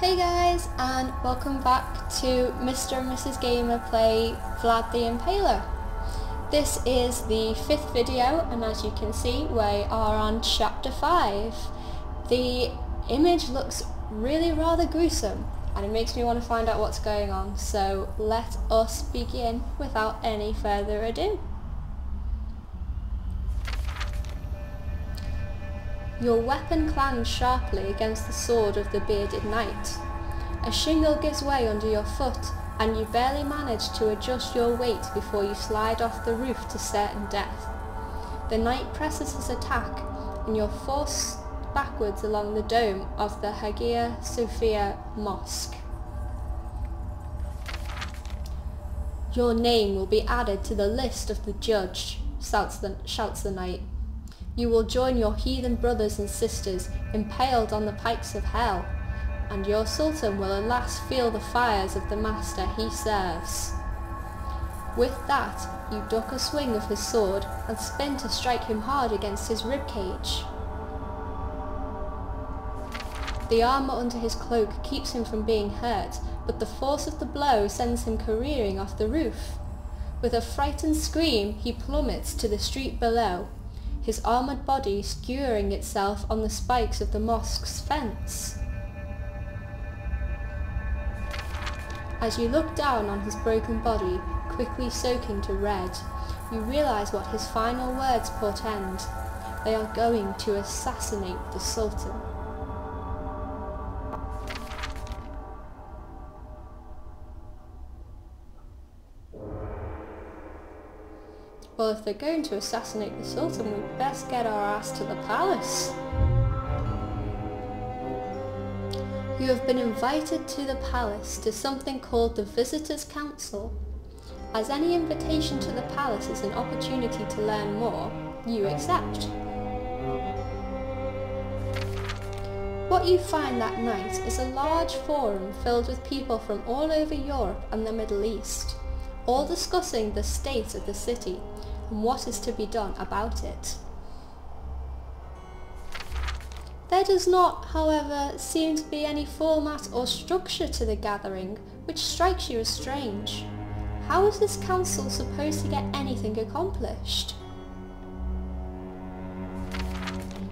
Hey guys, and welcome back to Mr. and Mrs. Gamer play Vlad the Impaler. This is the 5th video, and as you can see we are on chapter 5. The image looks really rather gruesome and it makes me want to find out what's going on, so let us begin without any further ado. Your weapon clangs sharply against the sword of the bearded knight. A shingle gives way under your foot, and you barely manage to adjust your weight before you slide off the roof to certain death. The knight presses his attack, and you're forced backwards along the dome of the Hagia Sophia Mosque. Your name will be added to the list of the judge, shouts the knight. You will join your heathen brothers and sisters impaled on the pikes of hell, and your sultan will at last feel the fires of the master he serves. With that, you duck a swing of his sword and spin to strike him hard against his ribcage. The armour under his cloak keeps him from being hurt, but the force of the blow sends him careering off the roof. With a frightened scream, he plummets to the street below, his armoured body skewering itself on the spikes of the mosque's fence. As you look down on his broken body, quickly soaking to red, you realise what his final words portend. They are going to assassinate the Sultan. Well, if they're going to assassinate the Sultan, we'd best get our ass to the palace. You have been invited to the palace to something called the Visitors' Council. As any invitation to the palace is an opportunity to learn more, you accept. What you find that night is a large forum filled with people from all over Europe and the Middle East, all discussing the state of the city and what is to be done about it. There does not, however, seem to be any format or structure to the gathering, which strikes you as strange. How is this council supposed to get anything accomplished?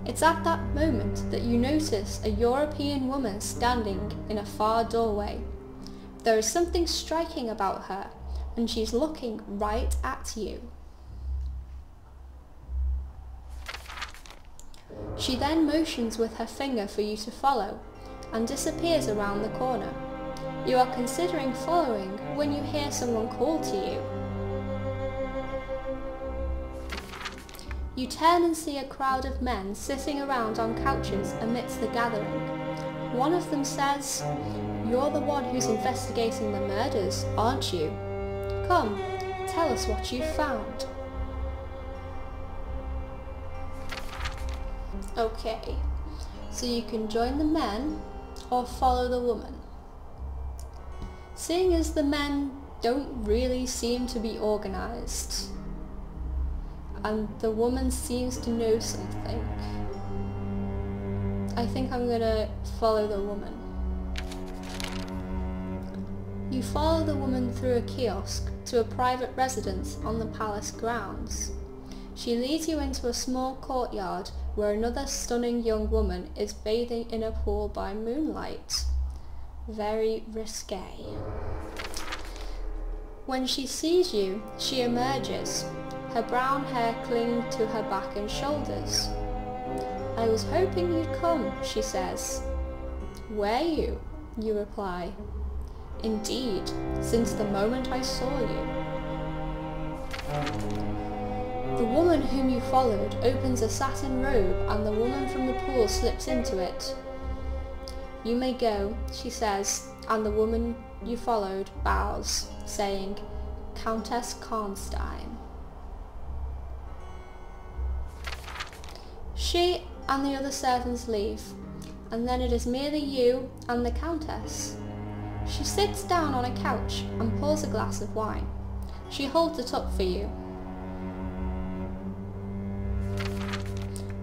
It's at that moment that you notice a European woman standing in a far doorway. There is something striking about her, and she's looking right at you. She then motions with her finger for you to follow, and disappears around the corner. You are considering following when you hear someone call to you. You turn and see a crowd of men sitting around on couches amidst the gathering. One of them says, "You're the one who's investigating the murders, aren't you? Come, tell us what you've found." Okay, so you can join the men or follow the woman. Seeing as the men don't really seem to be organised, and the woman seems to know something, I think I'm gonna follow the woman. You follow the woman through a kiosk to a private residence on the palace grounds. She leads you into a small courtyard where another stunning young woman is bathing in a pool by moonlight. Very risque. When she sees you, she emerges, her brown hair clinging to her back and shoulders. "I was hoping you'd come," she says. "Were you?" you reply. "Indeed, since the moment I saw you." The woman whom you followed opens a satin robe, and the woman from the pool slips into it. "You may go," she says, and the woman you followed bows, saying, "Countess Karnstein." She and the other servants leave, and then it is merely you and the Countess. She sits down on a couch and pours a glass of wine. She holds it up for you.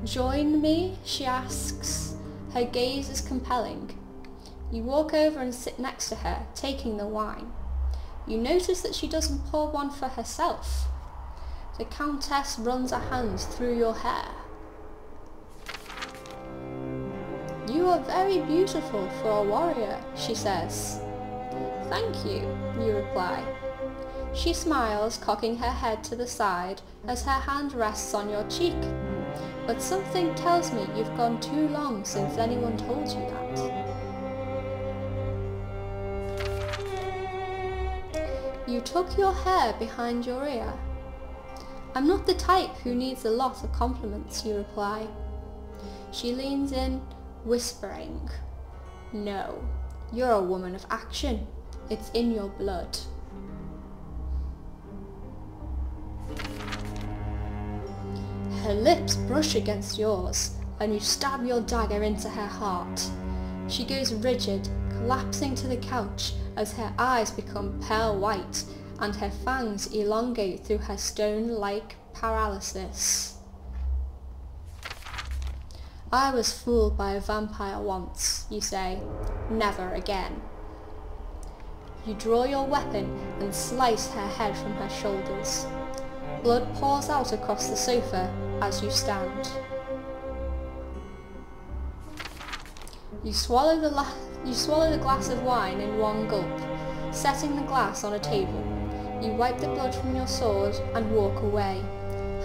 "Join me?" she asks. Her gaze is compelling. You walk over and sit next to her, taking the wine. You notice that she doesn't pour one for herself. The Countess runs her hands through your hair. You are very beautiful for a warrior, she says. Thank you, you reply. She smiles, cocking her head to the side as her hand rests on your cheek. But something tells me you've gone too long since anyone told you that. You tuck your hair behind your ear. I'm not the type who needs a lot of compliments, you reply. She leans in, whispering, No, you're a woman of action. It's in your blood. Her lips brush against yours, and you stab your dagger into her heart. She goes rigid, collapsing to the couch as her eyes become pearl white and her fangs elongate through her stone-like paralysis. I was fooled by a vampire once, you say. Never again. You draw your weapon and slice her head from her shoulders. Blood pours out across the sofa as you stand. You swallow the glass of wine in one gulp, setting the glass on a table. You wipe the blood from your sword and walk away,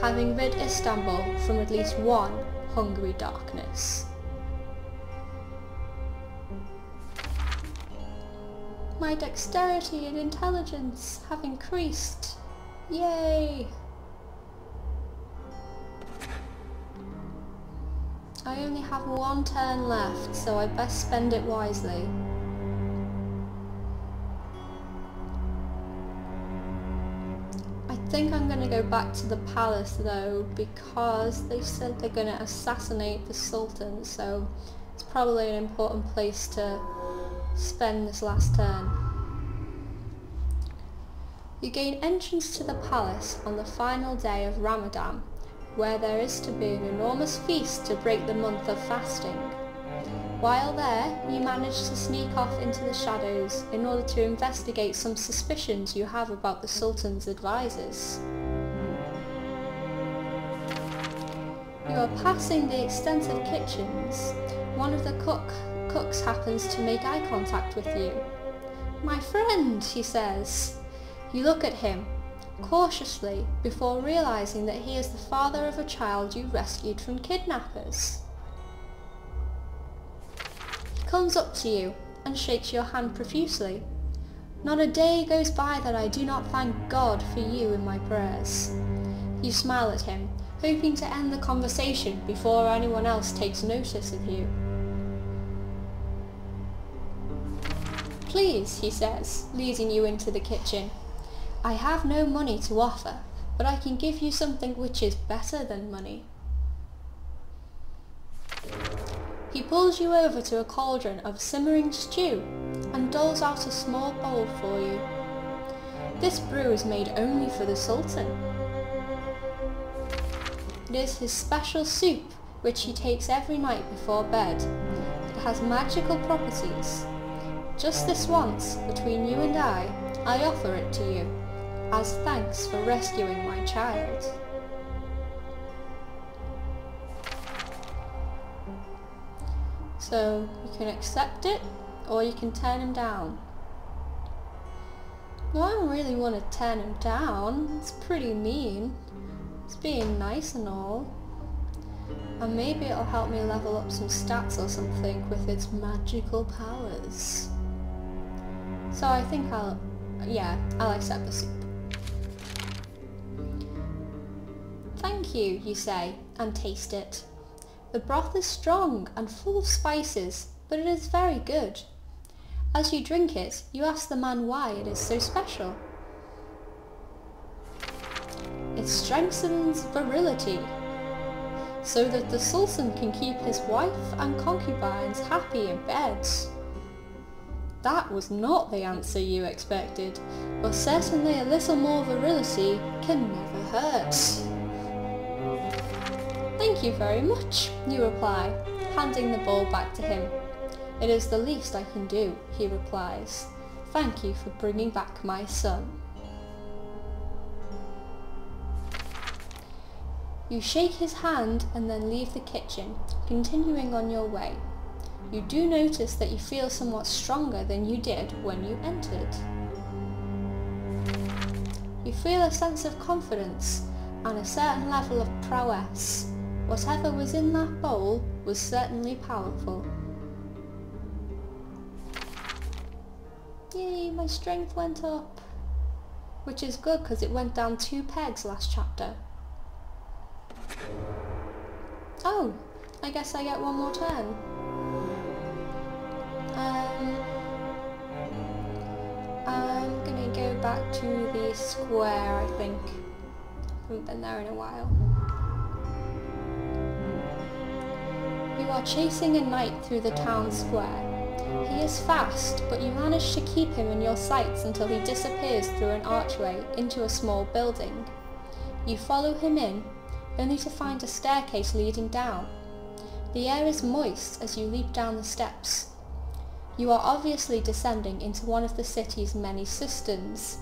having rid Istanbul from at least one hungry darkness. My dexterity and intelligence have increased. Yay! I only have one turn left, so I best spend it wisely. I think I'm going to go back to the palace though, because they said they're going to assassinate the Sultan, so it's probably an important place to spend this last turn. You gain entrance to the palace on the final day of Ramadan, where there is to be an enormous feast to break the month of fasting. While there, you manage to sneak off into the shadows in order to investigate some suspicions you have about the Sultan's advisors. You are passing the extensive kitchens. One of the cooks happens to make eye contact with you. "My friend," he says. You look at him cautiously before realizing that he is the father of a child you rescued from kidnappers. He comes up to you and shakes your hand profusely. Not a day goes by that I do not thank God for you in my prayers. You smile at him, hoping to end the conversation before anyone else takes notice of you. "Please," he says, leading you into the kitchen. "I have no money to offer, but I can give you something which is better than money." He pulls you over to a cauldron of simmering stew and doles out a small bowl for you. This brew is made only for the Sultan. It is his special soup, which he takes every night before bed. It has magical properties. Just this once, between you and I offer it to you, as thanks for rescuing my child. So you can accept it, or you can turn him down. Well, I don't really want to turn him down. It's pretty mean. It's being nice and all. And maybe it'll help me level up some stats or something with its magical powers. So I think I'll accept the soup. "Thank you," you say, and taste it. The broth is strong and full of spices, but it is very good. As you drink it, you ask the man why it is so special. "It strengthens virility, so that the Sultan can keep his wife and concubines happy in bed." That was not the answer you expected, but certainly a little more virility can never hurt. "Thank you very much," you reply, handing the bowl back to him. "It is the least I can do," he replies. "Thank you for bringing back my son." You shake his hand and then leave the kitchen, continuing on your way. You do notice that you feel somewhat stronger than you did when you entered. You feel a sense of confidence and a certain level of prowess. Whatever was in that bowl was certainly powerful. Yay, my strength went up. Which is good because it went down 2 pegs last chapter. Oh, I guess I get one more turn. I'm gonna go back to the square, I think. Haven't been there in a while. You are chasing a knight through the town square. He is fast, but you manage to keep him in your sights until he disappears through an archway into a small building. You follow him in, only to find a staircase leading down. The air is moist as you leap down the steps. You are obviously descending into one of the city's many cisterns.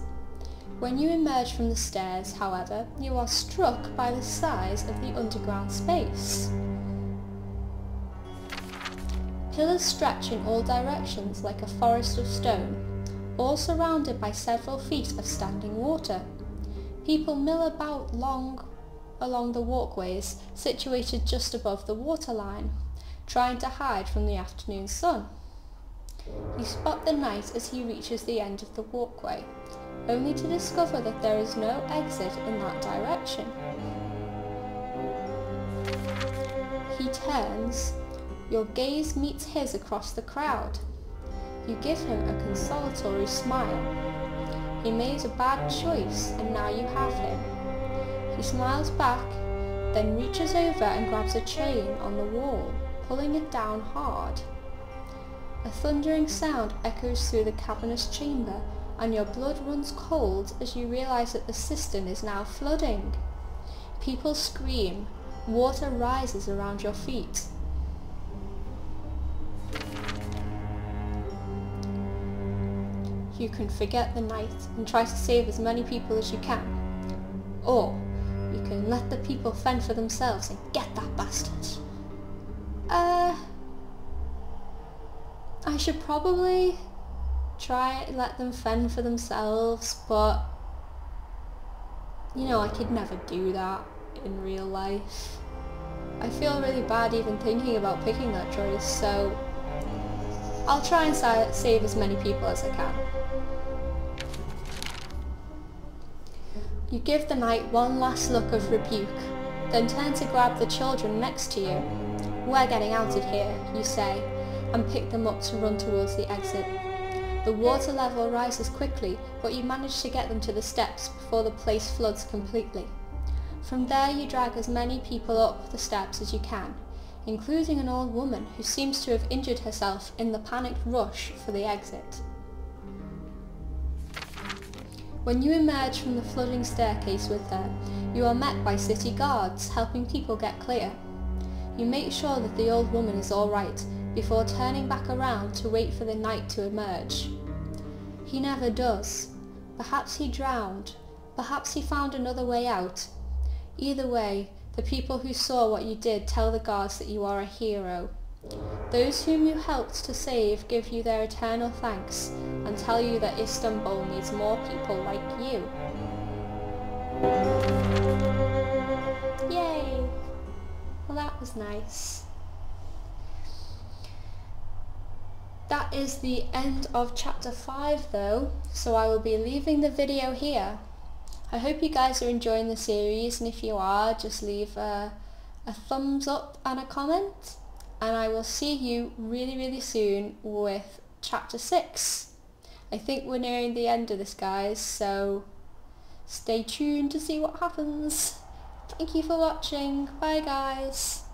When you emerge from the stairs, however, you are struck by the size of the underground space. Pillars stretch in all directions like a forest of stone, all surrounded by several feet of standing water. People mill about along the walkways situated just above the waterline, trying to hide from the afternoon sun. You spot the knight as he reaches the end of the walkway, only to discover that there is no exit in that direction. He turns. Your gaze meets his across the crowd. You give him a consolatory smile. He made a bad choice and now you have him. He smiles back, then reaches over and grabs a chain on the wall, pulling it down hard. A thundering sound echoes through the cavernous chamber, and your blood runs cold as you realize that the cistern is now flooding. People scream. Water rises around your feet. You can forget the night and try to save as many people as you can. Or you can let the people fend for themselves and get that bastard. I should probably try and let them fend for themselves, but you know, I could never do that in real life. I feel really bad even thinking about picking that choice, so I'll try and save as many people as I can. You give the knight one last look of rebuke, then turn to grab the children next to you. "We're getting out of here," you say, and pick them up to run towards the exit. The water level rises quickly, but you manage to get them to the steps before the place floods completely. From there you drag as many people up the steps as you can, including an old woman who seems to have injured herself in the panicked rush for the exit. When you emerge from the flooding staircase with her, you are met by city guards helping people get clear. You make sure that the old woman is alright before turning back around to wait for the knight to emerge. He never does. Perhaps he drowned. Perhaps he found another way out. Either way, the people who saw what you did tell the guards that you are a hero. Those whom you helped to save give you their eternal thanks and tell you that Istanbul needs more people like you. Yay! Well, that was nice. That is the end of chapter 5 though, so I will be leaving the video here. I hope you guys are enjoying the series, and if you are, just leave a thumbs up and a comment, and I will see you really soon with chapter 6. I think we're nearing the end of this, guys, so stay tuned to see what happens. Thank you for watching. Bye guys.